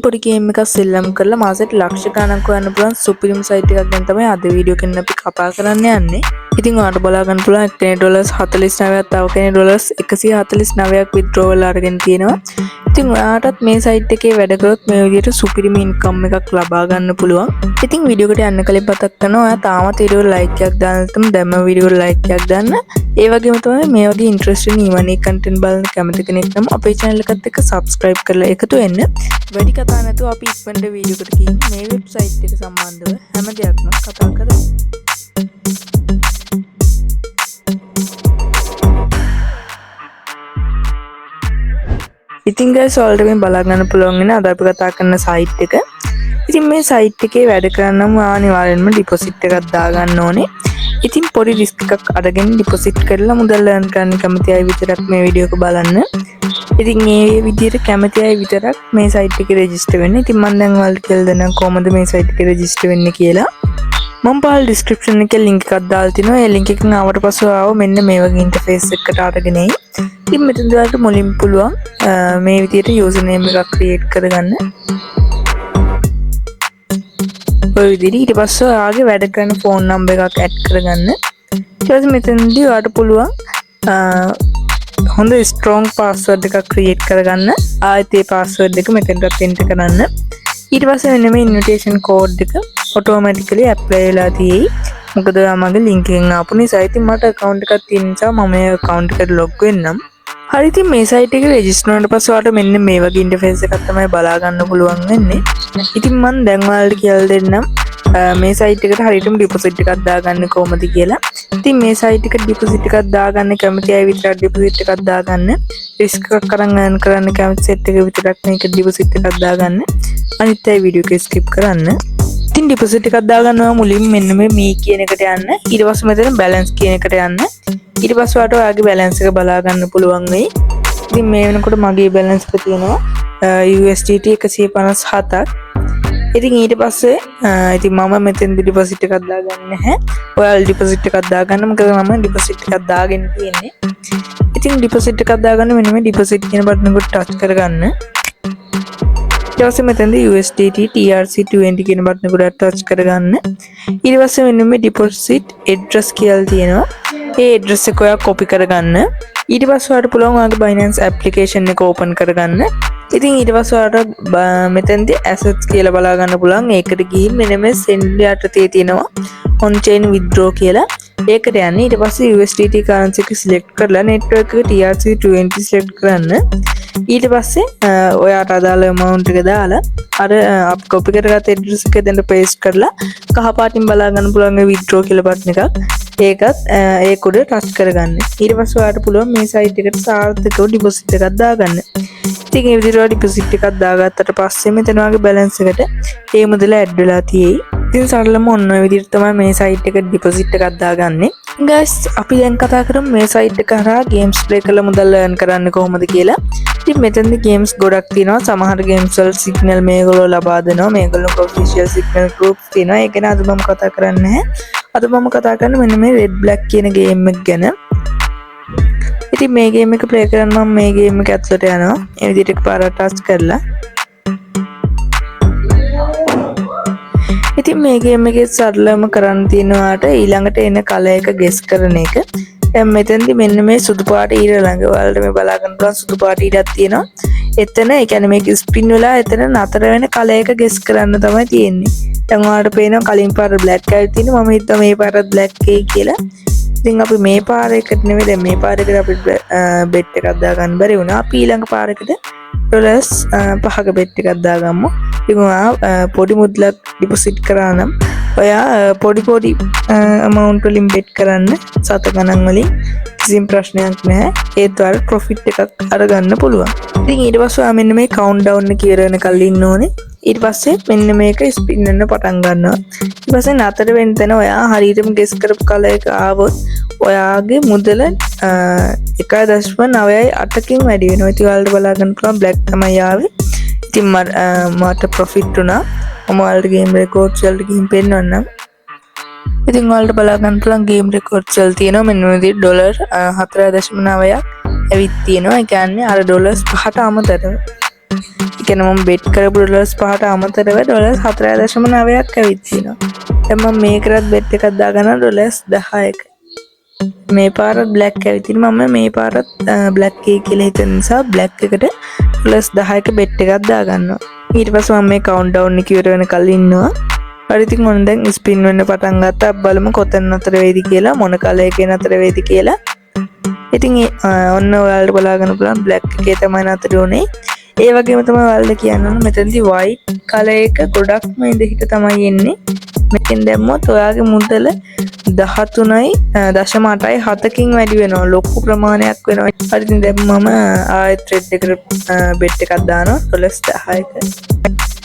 පොඩි ගේම් එකක් සෙල්ලම් කරලා මාසෙට ලක්ෂ ගණනක් හොයන්න පුළුවන් සුපිරිම සයිට් එකක් ගැන තමයි අද වීඩියෝ එකෙන් අපි කතා කරන්න යන්නේ. ඉතින් ඔයාලට බලා ගන්න පුළුවන් එක්කෙනෙක් $49ක් තව කෙනෙක් $149ක් withdraw වෙලා අරගෙන තියෙනවා. ඉතින් ඔයාටත් මේ සයිට් එකේ වැඩ කරොත් මේ විදිහට සුපිරිම ඉන්කම් එකක් ලබා ගන්න පුළුවන්. ඉතින් වීඩියෝ එකට යන්න කලින් මතක් කරනවා ඔයා තාමත් වීඩියෝ ලයික් එකක් දාන්න නැත්නම් දැම්ම වීඩියෝ ලයික් එකක් දාන්න. ඒ වගේම තමයි මේ වගේ ඉන්ට්‍රෙස්ටිං ඊමනි කන්ටෙන්ට් බලන කැමති කෙනෙක් නම් අපේ channel එකත් එක්ක subscribe කරලා එකතු වෙන්න. වැඩි කතා නැතුව අපි ඉක්මනට වීඩියෝ එකට ගිහින් මේ වෙබ්සයිට් එක සම්බන්ධව හැම දෙයක්ම කතා කරමු. ඉතින් guys ඔයාලට මේ බලා ගන්න පුළුවන් වෙන අද අපි කතා කරන සයිට් එක. ඉතින් මේ සයිට් එකේ වැඩ කරන්නම අනිවාර්යෙන්ම ඩිපොසිට් එකක් දාගන්න ඕනේ. ඉතින් පොඩි රිස්ක් එකක් අරගෙන ඩිපොසිට් කරලා මුදල් earn කරන්න කැමති අය විතරක් මේ වීඩියෝ එක බලන්න. ඉතින් මේ විදිහට කැමති අය විතරක් මේ සයිට් එකේ රෙජිස්ටර් වෙන්න. ඉතින් මම දැන් ඔයාලට කියලා දෙන්නම් කොහොමද මේ සයිට් එකේ රෙජිස්ටර් වෙන්නේ කියලා. මම පහළ ඩිස්ක්‍රිප්ෂන් එකේ link එකක් දාලා තිනවා. ඒ link එකෙන් ආවට පස්සේ ආව මෙන්න මේ වගේ ඉන්ටර්ෆේස් එකකට අරගෙන එයි. ඉතින් මෙතන දාලා මුලින් පුළුවන් මේ විදිහට යූසර් නේම් එකක් ක්‍රියේට් කරගන්න. ඔය විදිහට ඊට පස්සේ ආගේ වැඩ කරන ෆෝන් නම්බර් එකක් ඇඩ් කරගන්න. ඊට පස්සේ මෙතනදී ඔයාලට පුළුවන් හොඳ ස්ට්‍රොං පාස්වර්ඩ් එකක් ක්‍රියේට් කරගන්න. ආයෙත් ඒ පාස්වර්ඩ් එක මෙතනට එන්ටර් කරන්න. ඊට පස්සේ මෙන්න මේ ඉන්විටේෂන් කෝඩ් එක ඔටෝමැටිකලි ඇප්ලයි වෙලා තියෙයි. මොකද මගේ ලින්ක් එකෙන් ආපු නිසා. ඉතින් මට account එකක් තියෙන නිසා මම මේ account එකට log වෙන්නම්. හරි ඉතින් මේ site එකේ register වුණාට පස්සේ ඔයාලට මෙන්න මේ වගේ interface එකක් තමයි බලා ගන්න පුළුවන් වෙන්නේ. ඉතින් මම දැන් ඔයාලට කියලා දෙන්නම් මේ site එකට හරියටම deposit එකක් දාගන්න කොහොමද කියලා. ඉතින් මේ site එකට deposit එකක් දාගන්න කැමති අය විතරක් deposit එකක් දාගන්න. risk එකක් අරන් earn කරන්න කැමති set එක විතරක් මේක deposit එකක් දාගන්න. අනිත් අය වීඩියෝ එක skip කරන්න. ඉතින් deposit එකක් දාගන්නවා මුලින් මෙන්න මේ කියන එකට යන්න. ඊට පස්සේ මෙතන balance කියන එකට යන්න. ඊට පස්සේ ඔයාලට ඔයාගේ balance එක බලා ගන්න පුළුවන් වෙයි. ඉතින් මේ වෙනකොට මගේ balance එක තියෙනවා USDT 157ක්. ඉතින් ඊට පස්සේ ඉතින් මම මෙතෙන්දි deposit එකක් දාගන්නේ නැහැ. ඔයාලා deposit එකක් දාගන්න. මොකද මම deposit එකක් දාගෙන තියෙන්නේ. ඉතින් deposit එකක් දාගන්න මෙන්න මේ deposit කියන බටන් එකට touch කරගන්න. ඊට පස්සේ මෙතනදී USDT TRC20 කියන බටන් එකට touch කරගන්න. ඊට පස්සේ මෙන්න මේ deposit address කියලා තියෙනවා. ඒ address එක ඔයා copy කරගන්න. ඊට පස්සේ ඔයාලට පුළුවන් ඔයාගේ Binance application එක open කරගන්න. ඉතින් ඊට පස්සේ ඔයාලට මෙතනදී assets කියලා බලා ගන්න පුළුවන්. ඒකට ගිහින් මෙන්න මේ send යටතේ තියෙනවා on chain withdraw කියලා. ඒකට යන්න. ඊට පස්සේ USDT currency එක select කරලා network එක TRC20 select කරන්න. ඊට පස්සේ ඔයාට අදාළ amount එක දාලා අර අප් copy කරගත්ත address එක දෙන්න paste කරලා කහ පාටින් බලා ගන්න පුළුවන් withdraw කියලා බටන් එකක්. ඒකත් ඒක උඩ touch කරගන්න. ඊට පස්සේ ඔයාට පුළුවන් මේ site එකට සාර්ථකව deposit එකක් දාගන්න. ඉතින් මේ විදිහට deposit එකක් දාගත්තට පස්සේ මෙතන ඔයාගේ balance එකට ඒ මුදල add වෙලා තියෙයි. ඉතින් සරලම ඔන්න ඔය විදිහට තමයි මේ site එකට deposit එකක් දාගන්නේ. guys අපි දැන් කතා කරමු මේ site එක හරහා games play කරලා මුදල් earn කරන්න කොහොමද කියලා. ඉතින් මෙතනදී games ගොඩක් තියෙනවා. සමහර games වල signal මේගොල්ලෝ ලබා දෙනවා. මේගොල්ලෝ official signal groups තියෙනවා. ඒක ගැන අද මම කතා කරන්නේ නැහැ. අද මම කතා කරන්නේ මෙන්න මේ red black කියන game එක ගැන. ඉතින් මේ game එක play කරන්න මම මේ game එක ඇතුළට යනවා. මේ විදිහට එකපාරට touch කරලා. ඉතින් මේ game එකේ සරලම කරන්න තියෙනවාට ඊළඟට එන කලර් එක guess කරන එක. දැන් මෙතෙන්දි මෙන්න මේ සුදු පාට ඊර ළඟ ඔයාලට මේ බලා ගන්න පුළුවන් සුදු පාට ඊරක් තියෙනවා. එතන ඒ කියන්නේ මේක ස්පින් වෙලා එතන නතර වෙන කලර් එක guess කරන්න තමයි තියෙන්නේ. දැන් ඔයාලට පේනවා කලින් පාර black එකයි තියෙන්නේ. මම හිතුවා මේ පාරත් black එකයි කියලා. ඉතින් අපි මේ පාර එකට නෙවෙයි දැන් මේ පාර එකට අපි bet එකක් දාගන්න බැරි වුණා. අපි ඊළඟ පාරකට $5ක bet එකක් දාගමු. ඉතින් ඔයා පොඩි මුදලක් deposit කරා නම් ඔයා පොඩි amount වලින් bet කරන්න සත ගණන් වලින් කිසිම ප්‍රශ්නයක් නැහැ. ඒත් ඔයාලට profit එකක් අරගන්න පුළුවන්. ඉතින් ඊට පස්සේ ඔයා මෙන්න මේ countdown එක කියලා වෙනකල් ඉන්න ඕනේ. ඊට පස්සේ මෙන්න මේක ස්පින් වෙන්න පටන් ගන්නවා. ඊට පස්සේ නතර වෙන තැන ඔයා හරියටම ගෙස් කරපු කලර් එක ආවොත් ඔයාගේ මුදල 1.98කින් වැඩි වෙනවා. ඉතින් ඔයාලට බලා ගන්න පුළුවන් black තමයි ආවේ. ඉතින් මට profit වුණා. මම ඔයාලට game records වලට ගිහින් පෙන්නන්නම්. ඉතින් ඔයාලට බලා ගන්න පුළුවන් game records වල තියෙනවා මෙන්න මේ විදිහට $4.9ක් ඇවිත් තියෙනවා. ඒ කියන්නේ අර $5ට අමතරව. ඒ කියන්නේ මම බෙට් කරපු ඩොලර්ස් 5ට අමතරව ඩොලර්ස් 4.9ක් ඇවිත් තියෙනවා. දැන් මම මේකටත් බෙට් එකක් දාගන්නවා ඩොලර්ස් 10ක. මේ පාරත් බ්ලැක් ඇවිත් තියෙනවා. මම මේ පාරත් බ්ලැක් එකේ කියලා හිතන නිසා බ්ලැක් එකට ඩොලර්ස් 10ක බෙට් එකක් දාගන්නවා. ඊට පස්සේ මම මේ කවුන්ට් ඩවුන් එක ඉවර වෙනකල් ඉන්නවා. හරි ඉතින් ඔන්න දැන් ස්පින් වෙන්න පටන් ගත්තා. බලමු කොතන නතර වෙයිද කියලා, මොන කලර් එකේ නතර වෙයිද කියලා. ඉතින් ඔන්න ඔයාලට බලා ගන්න පුළුවන් බ්ලැක් එකේ තමයි නතර වුනේ. ඒ වගේම තමයි ඔයාලට කියන්න ඕන මෙතනදී white කලර් එක ගොඩක්ම ඉඳහිට තමයි එන්නේ. මේකෙන් දැම්මොත් ඔයාගේ මුදල 13.8යි 7කින් වැඩි වෙනවා. ලොකු ප්‍රමාණයක් වෙනවා. හරි ඉතින් දැන් මම ආයෙත් ට්‍රේඩ් එකට බෙට් එකක් දානවා ඩොලර්ස් 10ක.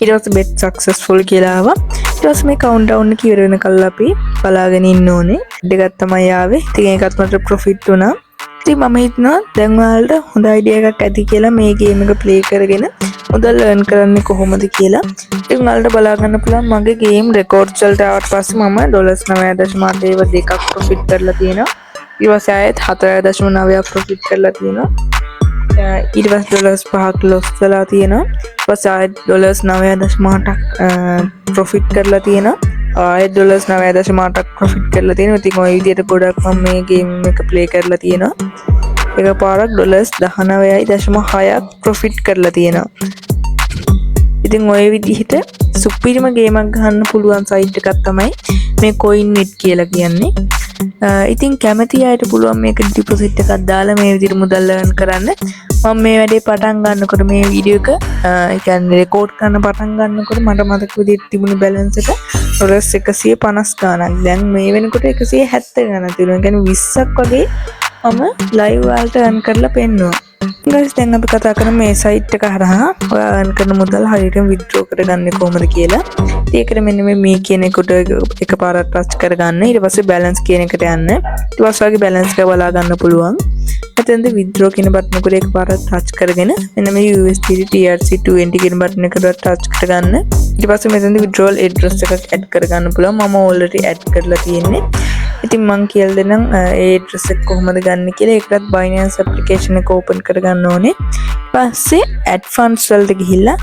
ඊට පස්සේ බෙට් සක්සස්ෆුල් කියලා ආවා. ඊට පස්සේ මේ කවුන්ට් ඩවුන් එක ඉවර වෙනකල් අපි බලාගෙන ඉන්න ඕනේ. දෙකක් තමයි ආවේ. ඉතින් ඒකත් මට ප්‍රොෆිට් වුණා. ඉතින් මම හිතනවා දැන් ඔයාලට හොඳ අයිඩියා එකක් ඇති කියලා මේ ගේම් එක ප්ලේ කරගෙන මුදල් earn කරන්නේ කොහොමද කියලා. ඉතින් ඔයාලට බලා ගන්න පුළුවන් මගේ ගේම් රෙකෝඩ්ස් වලට ආවට පස්සේ මම ඩොලර්ස් 9.8 දෙකක් ප්‍රොෆිට් කරලා තියෙනවා. ඊට පස්සේ ආයෙත් 4.9ක් ප්‍රොෆිට් කරලා තියෙනවා. ඊට පස්සේ ඩොලර්ස් 5ක් ලොස් වෙලා තියෙනවා. ඊට පස්සේ ආයෙත් ඩොලර්ස් 9.8ක් ප්‍රොෆිට් කරලා තියෙනවා. ආයෙත් ඩොලර්ස් 9.8ක් ප්‍රොෆිට් කරලා තියෙනවා. ඉතින් ওই විදිහට ගොඩක් මම මේ ගේම් එක ප්ලේ කරලා තියෙනවා. එකපාරක් ඩොලර්ස් 19.6ක් ප්‍රොෆිට් කරලා තියෙනවා. ඉතින් ওই විදිහට සුපිරිම ගේමක් ගන්න පුළුවන් සයිට් එකක් තමයි මේ CoinNet කියලා කියන්නේ. ඉතින් කැමති අයට පුළුවන් මේක ඩිපොසිට් එකක් දාලා මේ විදිහට මුදල් earn කරන්න. මම මේ වැඩේ පටන් ගන්නකොට මේ වීඩියෝ එක ඒ කියන්නේ රෙකෝඩ් කරන්න පටන් ගන්නකොට මට මතක විදිහට තිබුණු බැලන්ස් එක ඩොලර්ස් 150 ගාණක්. දැන් මේ වෙනකොට 170 ගාණක් තියෙනවා. ඒ කියන්නේ 20ක් වගේ මම ලයිව් වලට earn කරලා පෙන්නුවා. guys දැන් අපි කතා කරමු මේ සයිට් එක හරහා ඔයා earn කරන මුදල් හරියටම withdraw කරගන්නේ කොහොමද කියලා. ඒකට මෙන්න මේ කියන එකට එකපාරක් ටච් කරගන්න. ඊට පස්සේ balance කියන එකට යන්න. ඊට පස්සේ වගේ balance එක බලා ගන්න පුළුවන්. එතෙන්ද withdraw කියන බටන් එකට එකපාරක් ටච් කරගෙන මෙන්න මේ USDT TRC20 කියන බටන් එකට ටච් කරගන්න. ඊට පස්සේ මෙතෙන්ද withdrawal address එකක් add කරගන්න පුළුවන්. මම already add කරලා තියෙන්නේ. ඉතින් මං කියලා දෙන්නම් ඒ address එක කොහොමද ගන්න කියලා. ඒකත් Binance application එක open කරගන්න ඕනේ. ඊපස්සේ add funds වලට ගිහිල්ලා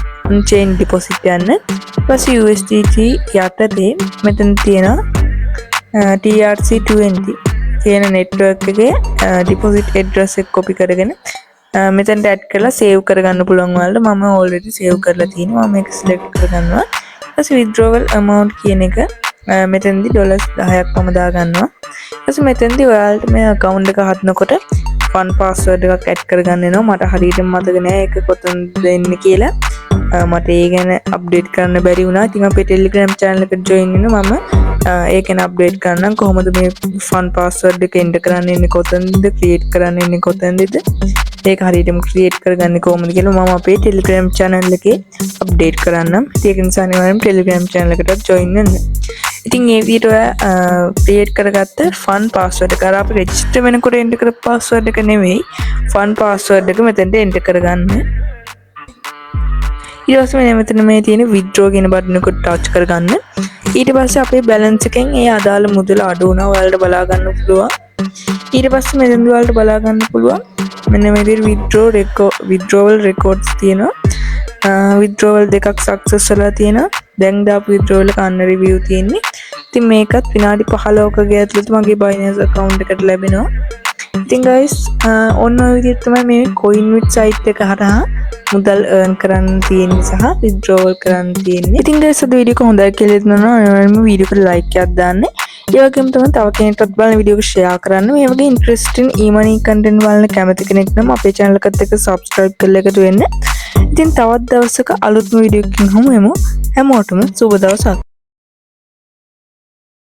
chain deposit යන්න. ඊපස්සේ USDT යටතේ මෙතන තියෙනවා TRC20 කියන network එකේ deposit address එක copy කරගෙන මෙතනට add කරලා save කරගන්න පුළුවන් ඔයාලට. මම already save කරලා තියෙනවා. මම මේක select කරගන්නවා. ඊපස්සේ withdrawal amount කියන එක මෙතෙන්දී ඩොලර්ස් 10ක් මම දාගන්නවා. ඊපස්සේ මෙතෙන්දී ඔයාලට මේ account එක හදනකොට fund password එකක් add කරගන්න වෙනවා. මට හරියට මතක නෑ ඒක කොතනද දෙන්නේ කියලා. මට ඒ ගැන අප්ඩේට් කරන්න බැරි වුණා. ඉතින් අපේ Telegram channel එකට join වෙන්න මම ඒක ගැන අප්ඩේට් කරන්නම්. කොහොමද මේ fund password එක enter කරන්න ඉන්නේ කොතනද, create කරන්න ඉන්නේ කොතනද, ඒක හරියටම create කරගන්නේ කොහොමද කියලා මම අපේ Telegram channel එකේ අප්ඩේට් කරන්නම්. ඒක නිසා අනිවාර්යයෙන්ම Telegram channel එකට join වෙන්න. ඉතින් මේ විදිහට ඔයා create කරගත්ත fund password එක අර අපි register වෙනකොට enter කරපු password එක නෙවෙයි, fund password එක මෙතෙන්ට enter කරගන්න. ඊට පස්සේ මෙතන මේ තියෙන withdraw කියන බටන් එක touch කරගන්න. ඊට පස්සේ අපේ balance එකෙන් ඒ අදාළ මුදල අඩු වුණා ඔයාලට බලා ගන්න පුළුවන්. ඊට පස්සේ මෙතෙන් ඔයාලට බලා ගන්න පුළුවන් මෙන්න මේ විදිහට withdrawal records තියෙනවා. withdrawal දෙකක් success වෙලා තියෙනවා. දැන් දාපු withdrawal එක අන්න review තියෙන්නේ. ඉතින් මේකත් විනාඩි 15ක ඇතුළත මගේ Binance account එකට ලැබෙනවා. ඉතින් guys ඔන්න ඔය විදිහට තමයි මේ CoinNet site එක හරහා මුදල් earn කරන්න තියෙන්නේ සහ withdrawal කරන්න තියෙන්නේ. ඉතින් guys අද වීඩියෝ එක හොඳයි කියලා හිතනවා. අනිවාර්යයෙන්ම වීඩියෝ එකට like එකක් දාන්න. ඒ වගේම තමයි තව කෙනෙක්ටත් බලන වීඩියෝ එක share කරන්න. මේ වගේ interesting e-money content බලන්න කැමති කෙනෙක් නම් අපේ channel එකත් එක්ක subscribe කරලා එකතු වෙන්න. ඉතින් තවත් දවසක අලුත්ම වීඩියෝ එකකින් හමු වෙමු. හැමෝටම සුබ දවසක්.